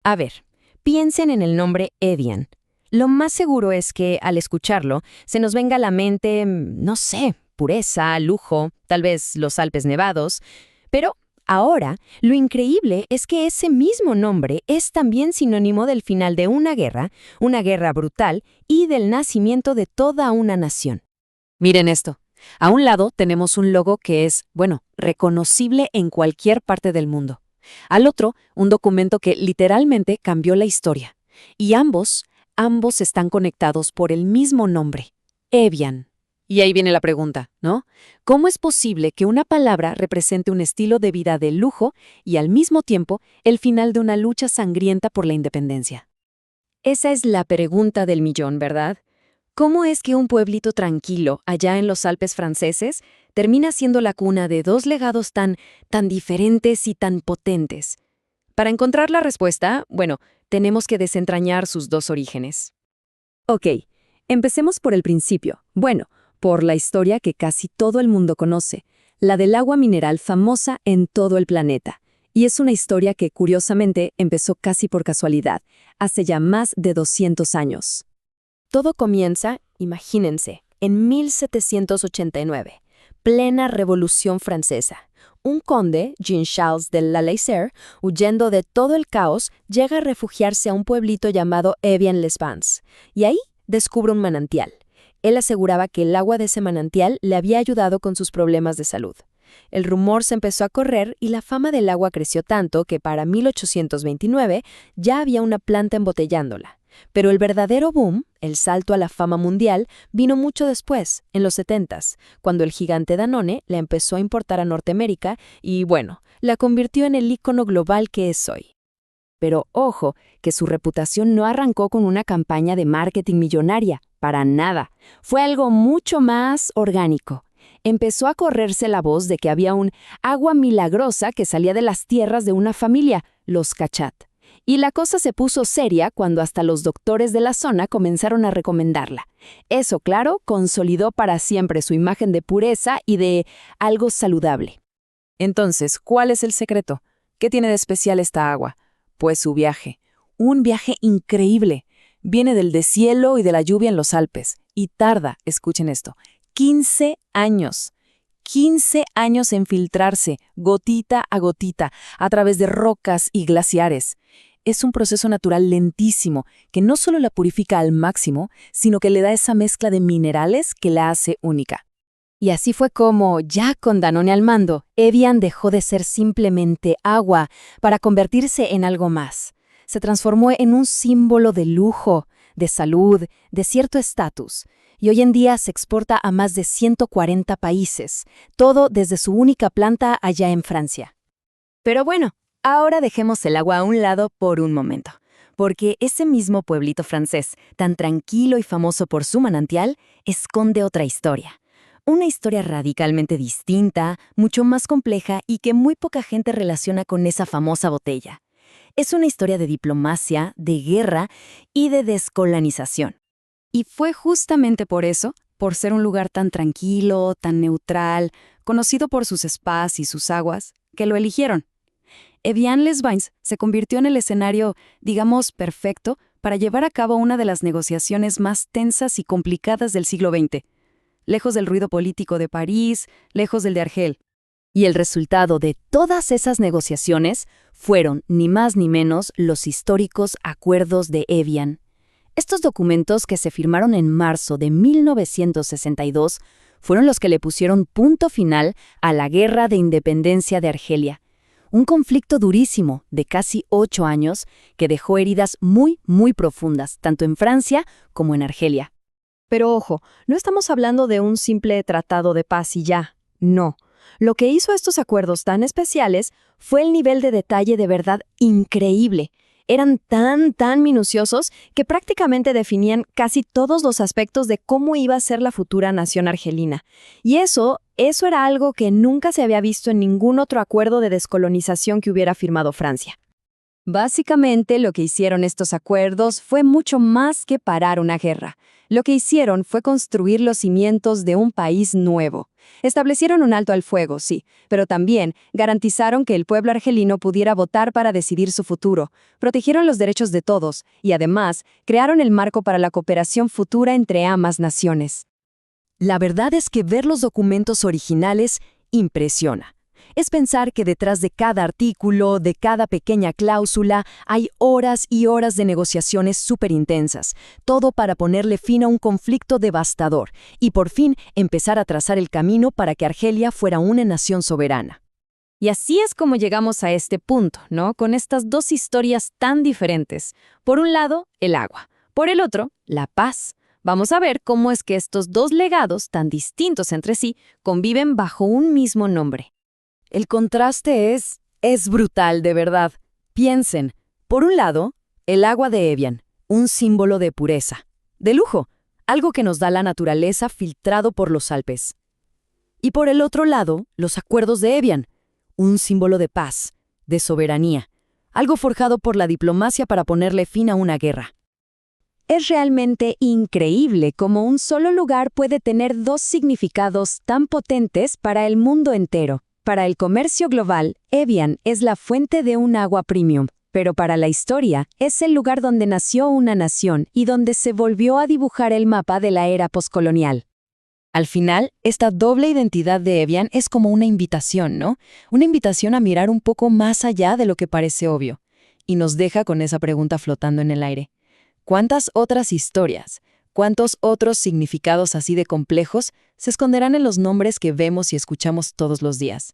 A ver, piensen en el nombre Evian. Lo más seguro es que, al escucharlo, se nos venga a la mente, no sé, pureza, lujo, tal vez los Alpes nevados. Pero ahora, lo increíble es que ese mismo nombre es también sinónimo del final de una guerra brutal y del nacimiento de toda una nación. Miren esto. A un lado tenemos un logo que es, bueno, reconocible en cualquier parte del mundo. Al otro, un documento que literalmente cambió la historia. Y ambos están conectados por el mismo nombre, Evian. Y ahí viene la pregunta, ¿no? ¿Cómo es posible que una palabra represente un estilo de vida de lujo y al mismo tiempo el final de una lucha sangrienta por la independencia? Esa es la pregunta del millón, ¿verdad? ¿Cómo es que un pueblito tranquilo, allá en los Alpes franceses, termina siendo la cuna de dos legados tan diferentes y tan potentes? Para encontrar la respuesta, bueno, tenemos que desentrañar sus dos orígenes. Ok, empecemos por el principio. Bueno, por la historia que casi todo el mundo conoce, la del agua mineral famosa en todo el planeta. Y es una historia que, curiosamente, empezó casi por casualidad, hace ya más de 200 años. Todo comienza, imagínense, en 1789, plena Revolución Francesa. Un conde, Jean-Charles de Laleyssière, huyendo de todo el caos, llega a refugiarse a un pueblito llamado Evian-les-Bains, y ahí descubre un manantial. Él aseguraba que el agua de ese manantial le había ayudado con sus problemas de salud. El rumor se empezó a correr y la fama del agua creció tanto que para 1829 ya había una planta embotellándola. Pero el verdadero boom, el salto a la fama mundial, vino mucho después, en los 70s, cuando el gigante Danone la empezó a importar a Norteamérica y, bueno, la convirtió en el ícono global que es hoy. Pero ojo, que su reputación no arrancó con una campaña de marketing millonaria, para nada. Fue algo mucho más orgánico. Empezó a correrse la voz de que había un agua milagrosa que salía de las tierras de una familia, los Cachat. Y la cosa se puso seria cuando hasta los doctores de la zona comenzaron a recomendarla. Eso, claro, consolidó para siempre su imagen de pureza y de algo saludable. Entonces, ¿cuál es el secreto? ¿Qué tiene de especial esta agua? Pues su viaje. Un viaje increíble. Viene del deshielo y de la lluvia en los Alpes. Y tarda, escuchen esto, 15 años. 15 años en filtrarse, gotita a gotita, a través de rocas y glaciares. Es un proceso natural lentísimo que no solo la purifica al máximo, sino que le da esa mezcla de minerales que la hace única. Y así fue como, ya con Danone al mando, Evian dejó de ser simplemente agua para convertirse en algo más. Se transformó en un símbolo de lujo, de salud, de cierto estatus. Y hoy en día se exporta a más de 140 países, todo desde su única planta allá en Francia. Pero bueno, ahora dejemos el agua a un lado por un momento, porque ese mismo pueblito francés, tan tranquilo y famoso por su manantial, esconde otra historia. Una historia radicalmente distinta, mucho más compleja y que muy poca gente relaciona con esa famosa botella. Es una historia de diplomacia, de guerra y de descolonización. Y fue justamente por eso, por ser un lugar tan tranquilo, tan neutral, conocido por sus spas y sus aguas, que lo eligieron. Evian-les-Bains se convirtió en el escenario, digamos, perfecto para llevar a cabo una de las negociaciones más tensas y complicadas del siglo XX. Lejos del ruido político de París, lejos del de Argel. Y el resultado de todas esas negociaciones fueron, ni más ni menos, los históricos Acuerdos de Evian. Estos documentos, que se firmaron en marzo de 1962, fueron los que le pusieron punto final a la Guerra de Independencia de Argelia. Un conflicto durísimo, de casi 8 años, que dejó heridas muy, muy profundas, tanto en Francia como en Argelia. Pero ojo, no estamos hablando de un simple tratado de paz y ya. No. Lo que hizo estos acuerdos tan especiales fue el nivel de detalle de verdad increíble. Eran tan minuciosos que prácticamente definían casi todos los aspectos de cómo iba a ser la futura nación argelina. Y eso era algo que nunca se había visto en ningún otro acuerdo de descolonización que hubiera firmado Francia. Básicamente, lo que hicieron estos acuerdos fue mucho más que parar una guerra. Lo que hicieron fue construir los cimientos de un país nuevo. Establecieron un alto al fuego, sí, pero también garantizaron que el pueblo argelino pudiera votar para decidir su futuro, protegieron los derechos de todos y, además, crearon el marco para la cooperación futura entre ambas naciones. La verdad es que ver los documentos originales impresiona. Es pensar que detrás de cada artículo, de cada pequeña cláusula, hay horas y horas de negociaciones súper intensas, todo para ponerle fin a un conflicto devastador y por fin empezar a trazar el camino para que Argelia fuera una nación soberana. Y así es como llegamos a este punto, ¿no? Con estas dos historias tan diferentes. Por un lado, el agua. Por el otro, la paz. Vamos a ver cómo es que estos dos legados, tan distintos entre sí, conviven bajo un mismo nombre. El contraste es brutal, de verdad. Piensen, por un lado, el agua de Evian, un símbolo de pureza, de lujo, algo que nos da la naturaleza filtrado por los Alpes. Y por el otro lado, los acuerdos de Evian, un símbolo de paz, de soberanía, algo forjado por la diplomacia para ponerle fin a una guerra. Es realmente increíble cómo un solo lugar puede tener dos significados tan potentes para el mundo entero. Para el comercio global, Evian es la fuente de un agua premium, pero para la historia es el lugar donde nació una nación y donde se volvió a dibujar el mapa de la era poscolonial. Al final, esta doble identidad de Evian es como una invitación, ¿no? Una invitación a mirar un poco más allá de lo que parece obvio. Y nos deja con esa pregunta flotando en el aire. ¿Cuántas otras historias, cuántos otros significados así de complejos se esconderán en los nombres que vemos y escuchamos todos los días?